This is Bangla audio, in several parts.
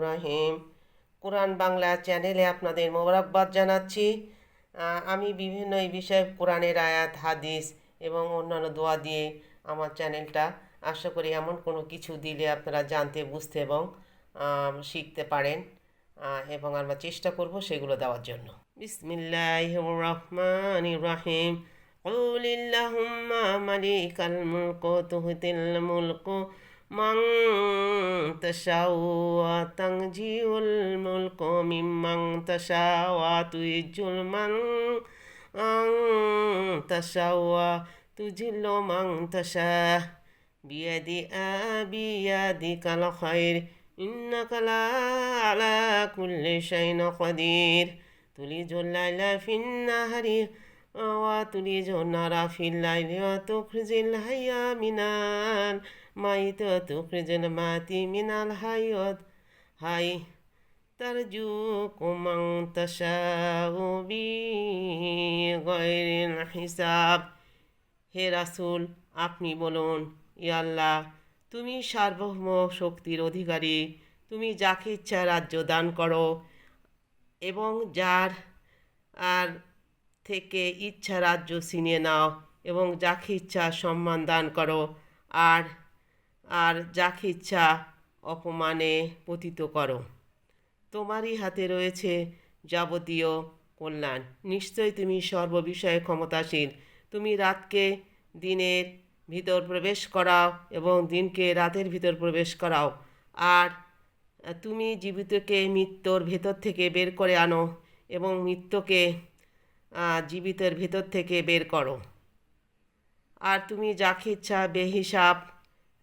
রহিম কোরআন বাংলা চ্যানেলে আপনাদের মোবারকবাদ জানাচ্ছি। আমি বিভিন্ন এই বিষয়ে কোরআনের আয়াত হাদিস এবং অন্যান্য দোয়া দিয়ে আমার চ্যানেলটা, আশা করি এমন কোনো কিছু দিলে আপনারা জানতে বুঝতে এবং শিখতে পারেন, এবং আমরা চেষ্টা করব সেগুলো দেওয়ার জন্য। বিসমিল্লাহির রহমানির রহিম। কুলিল্লাহুম্মা মালিকাল মুলক তুহতিল মুলক মান তাশাউ ওয়া তানজিউল মুলক মিম্মান তাশাউ ওয়া তুইজ্জুল মান তাশাউ ওয়া তুজিল্লু মান তাশা বিয়াদিকাল খায়র ইন্নাকা আলা কুল্লি শাইইন কাদির তুলিজুল লাইলা ফিন নাহারি ওয়া তুলিজুন নারা ফিল লাইলি ওয়া তুখরিজুল হাইয়া মিনাল মাইত ওয়া তুখরিজুল মাতি মিনাল হাই তারজুকু মান তাশাউ বিগাইরিল হিসাব। হে রাসূল, আপনি বলুন, ইয়া আল্লাহ, তুমি সার্বভৌম শক্তির অধিকারী, তুমি যাকে ইচ্ছা রাজ্য দান করো এবং যার আর থেকে ইচ্ছা রাজ্য ছিনিয়ে নাও, এবং যাকে ইচ্ছা সম্মান দান করো আর আর যাকে ইচ্ছা অপমানে পতিত করো। তোমারই হাতে রয়েছে যাবতীয় কল্যাণ। নিশ্চয়ই তুমি সর্ববিষয়ে ক্ষমতাশীল। তুমি রাতকে দিনের ভিতর প্রবেশ করাও এবং দিনকে রাতের ভিতর প্রবেশ করাও, আর তুমি জীবিতকে মৃত্যুর ভেতর থেকে বের করে আনো এবং মৃত্যুকে জীবিতের ভেতর থেকে বের করো। আর তুমি যাকে ইচ্ছা বেহিসাব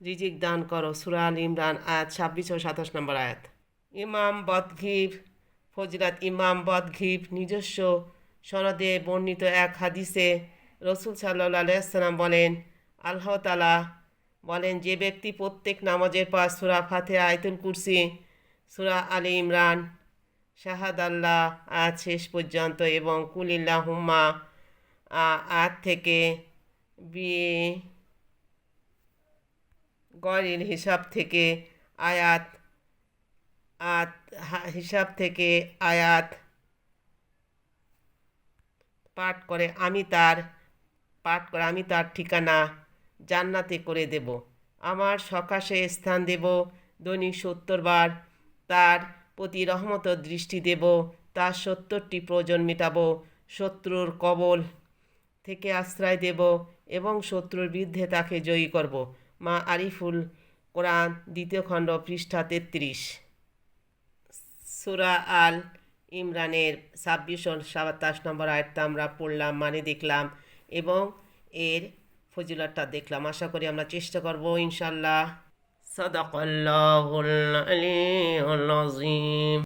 রিজিক দান করো। সূরা আল ইমরান আয়াত 26 ও 27 নম্বর আয়াত। ইমাম বদঘিব নিজস্ব সনদে বর্ণিত এক হাদিসে রসুল সাল্লাল্লাহু আলাইহি ওয়াসাল্লাম বলেন, আল্লাহ তাআলা বলেন, যে ব্যক্তি প্রত্যেক নামাজের পর সূরা ফাতিহা, আয়াতুল কুরসি, সূরা আলে ইমরান, শাহাদাল্লাহ আয়াত শেষ পর্যন্ত এবং কুলিল্লাহুম্মা আয়াত থেকে গয়রিল হিসাব থেকে আয়াত পাঠ করে আমি তার ঠিকানা জান্নাতে করে দেব। আমার সকাশে স্থান দেব, দৈনিক 70 বার তার প্রতি রহমতের দৃষ্টি দেব, তার 70টি প্রয়োজন মেটাবো, শত্রুর কবল থেকে আশ্রয় দেব এবং শত্রুর বিরুদ্ধে তাকে জয়ী করব। মা আরিফুল কোরআন 2য় খণ্ড পৃষ্ঠা 33। সূরা আল ইমরানের 26 ও 27 নম্বর আয়াতটা আমরা পড়লাম, মানে দেখলাম এবং এর ফজিলতটা দেখলাম। আশা করি আমরা চেষ্টা করব ইনশাআল্লাহ। সাদাকাল্লাহুল আলিয়্যুল আযীম।